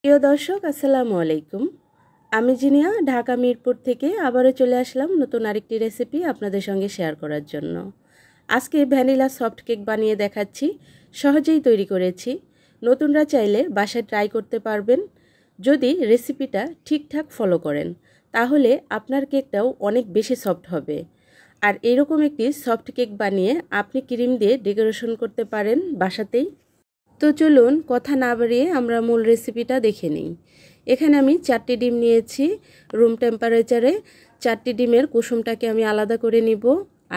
প্রিয় দর্শক আসসালামু আলাইকুম। আমি জিনিয়া ঢাকা মিরপুর থেকে আবারও চলে আসলাম নতুন আরেকটি রেসিপি আপনাদের সঙ্গে শেয়ার করার জন্য। আজকে ভ্যানিলা সফট কেক বানিয়ে দেখাচ্ছি। সহজেই তৈরি করেছি, নতুনরা চাইলে বাসায় ট্রাই করতে পারবেন। যদি রেসিপিটা ঠিকঠাক ফলো করেন তাহলে আপনার কেকটাও অনেক বেশি সফট হবে। আর এরকম একটি সফট কেক বানিয়ে আপনি ক্রিম দিয়ে ডেকোরেশন করতে পারেন বাসাতেই। তো চলুন কথা না বাড়িয়ে আমরা মূল রেসিপিটা দেখে নিই। এখানে আমি 4টি ডিম নিয়েছি রুম টেম্পারেচারে। 4টি ডিমের কুসুমটাকে আমি আলাদা করে নিব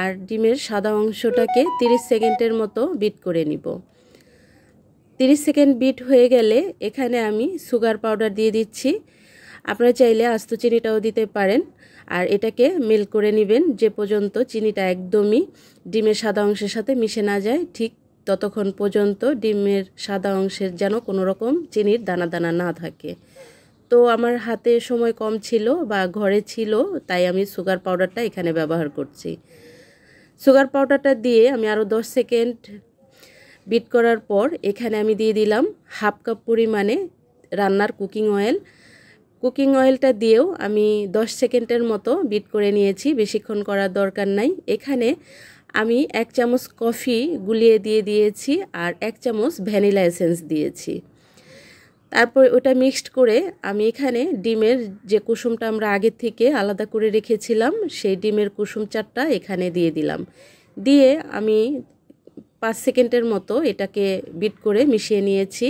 আর ডিমের সাদা অংশটাকে 30 সেকেন্ডের মতো বিট করে নিব। 30 সেকেন্ড বিট হয়ে গেলে এখানে আমি সুগার পাউডার দিয়ে দিচ্ছি। আপনারা চাইলে আস্ত চিনিটাও দিতে পারেন। আর এটাকে মেল্ট করে নেবেন যে পর্যন্ত চিনিটা একদমই ডিমের সাদা অংশের সাথে মিশে না যায়, ঠিক ততক্ষণ পর্যন্ত ডিমের সাদা অংশের যেন কোনো রকম চিনির দানা দানা না থাকে। তো আমার হাতে সময় কম ছিল বা ঘরে ছিল, তাই আমি সুগার পাউডারটা এখানে ব্যবহার করছি। সুগার পাউডারটা দিয়ে আমি আরও 10 সেকেন্ড বিট করার পর এখানে আমি দিয়ে দিলাম হাফ কাপ পরিমাণে রান্নার কুকিং অয়েল। কুকিং অয়েলটা দিয়েও আমি 10 সেকেন্ডের মতো বিট করে নিয়েছি, বেশিক্ষণ করার দরকার নাই। এখানে আমি 1 চামচ কফি গুলিয়ে দিয়ে দিয়েছি আর 1 চামচ ভ্যানিলা এসেন্স দিয়েছি। তারপর ওটা মিক্সড করে আমি এখানে ডিমের যে কুসুমটা আমরা আগে থেকে আলাদা করে রেখেছিলাম সেই ডিমের কুসুম চারটা এখানে দিয়ে দিলাম। দিয়ে আমি 5 সেকেন্ডের মতো এটাকে বিট করে মিশিয়ে নিয়েছি।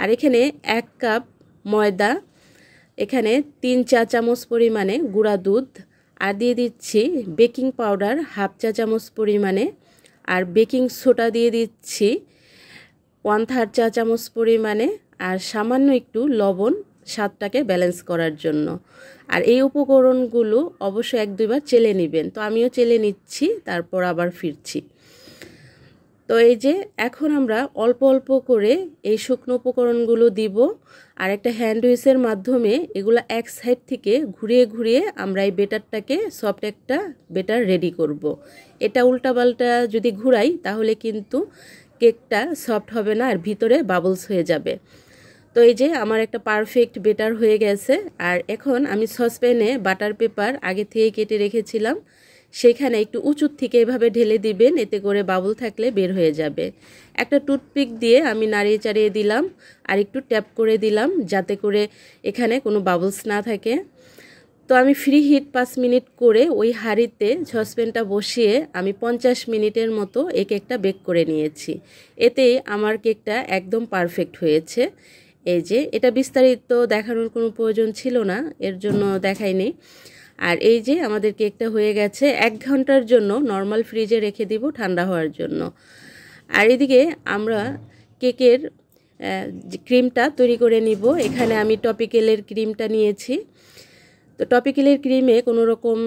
আর এখানে 1 কাপ ময়দা, এখানে 3 চা চামচ পরিমাণে গুঁড়া দুধ, আর দিয়ে দিচ্ছি বেকিং পাউডার হাফ চা চামচ পরিমাণে, আর বেকিং সোডা দিয়ে দিচ্ছি 1/3 চা চামচ পরিমাণে, আর সামান্য একটু লবণ স্বাদটাকে ব্যালেন্স করার জন্য। আর এই উপকরণগুলো অবশ্যই 1-2 বার চেলে নেবেন। তো আমিও চেলে নিচ্ছি, তারপর আবার ফিরছি। তো এই যে এখন আমরা অল্প অল্প করে এই শুকনো উপকরণগুলো দিব আর একটা হ্যান্ড হুইসের মাধ্যমে এগুলো এক সাইড থেকে ঘুরিয়ে ঘুরিয়ে আমরা এই বেটারটাকে সফট একটা বেটার রেডি করব। এটা উল্টাপাল্টা যদি ঘুরাই তাহলে কিন্তু কেকটা সফট হবে না আর ভিতরে বাবলস হয়ে যাবে। তো এই যে আমার একটা পারফেক্ট বেটার হয়ে গেছে। আর এখন আমি সসপ্যানে বাটার পেপার আগে থেকে কেটে রেখেছিলাম, সেখানে একটু উঁচু থেকে এভাবে ঢেলে দিবেন, এতে করে বাবল থাকলে বের হয়ে যাবে। একটা টুথপিক দিয়ে আমি নাড়িয়ে চাড়িয়ে দিলাম আর একটু ট্যাপ করে দিলাম যাতে করে এখানে কোনো বাবলস না থাকে। তো আমি ফ্রি হিট 5 মিনিট করে ওই হাঁড়িতে সসপ্যানটা বসিয়ে আমি 50 মিনিটের মতো এই কেকটা বেক করে নিয়েছি। এতে আমার কেকটা একদম পারফেক্ট হয়েছে। এই যে এটা বিস্তারিত দেখানোর কোনো প্রয়োজন ছিল না, এর জন্য দেখাইনি। আর এই যে আমাদের কেকটা হয়ে গেছে। 1 ঘন্টার জন্য নর্মাল ফ্রিজে রেখে দিব ঠান্ডা হওয়ার জন্য। আর এদিকে আমরা কেকের ক্রিমটা তৈরি করে নিব। এখানে আমি টপিক্যালের ক্রিমটা নিয়েছি। তো টপিক্যালের ক্রিমে কোনো রকম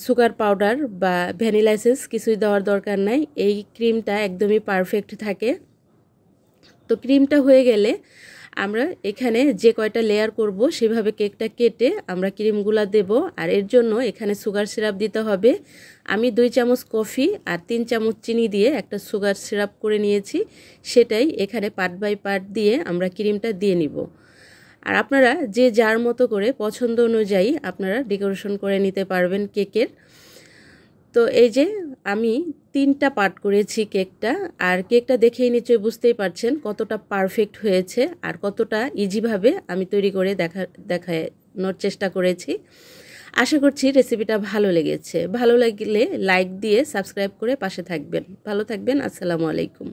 সুগার পাউডার বা ভ্যানিলা এসেন্স কিছুই দেওয়ার দরকার নাই, এই ক্রিমটা একদমই পারফেক্ট থাকে। তো ক্রিমটা হয়ে গেলে আমরা এখানে যে কয়টা লেয়ার করব সেভাবে কেকটা কেটে আমরা ক্রিমগুলা দেব। আর এর জন্য এখানে সুগার সিরাপ দিতে হবে। আমি 2 চামচ কফি আর 3 চামচ চিনি দিয়ে একটা সুগার সিরাপ করে নিয়েছি, সেটাই এখানে পার্ট বাই পার্ট দিয়ে আমরা ক্রিমটা দিয়ে নিব। আর আপনারা যে যার মতো করে পছন্দ অনুযায়ী আপনারা ডেকোরেশন করে নিতে পারবেন কেকের। তো এই যে আমি 3টা পার্ট করেছি কেকটা, আর কেকটা দেখেই নিশ্চয়ই বুঝতেই পারছেন কতটা পারফেক্ট হয়েছে আর কতটা ইজিভাবে আমি তৈরি করে দেখানোর চেষ্টা করেছি। আশা করছি রেসিপিটা ভালো লেগেছে। ভালো লাগলে লাইক দিয়ে সাবস্ক্রাইব করে পাশে থাকবেন। ভালো থাকবেন। আসসালামু আলাইকুম।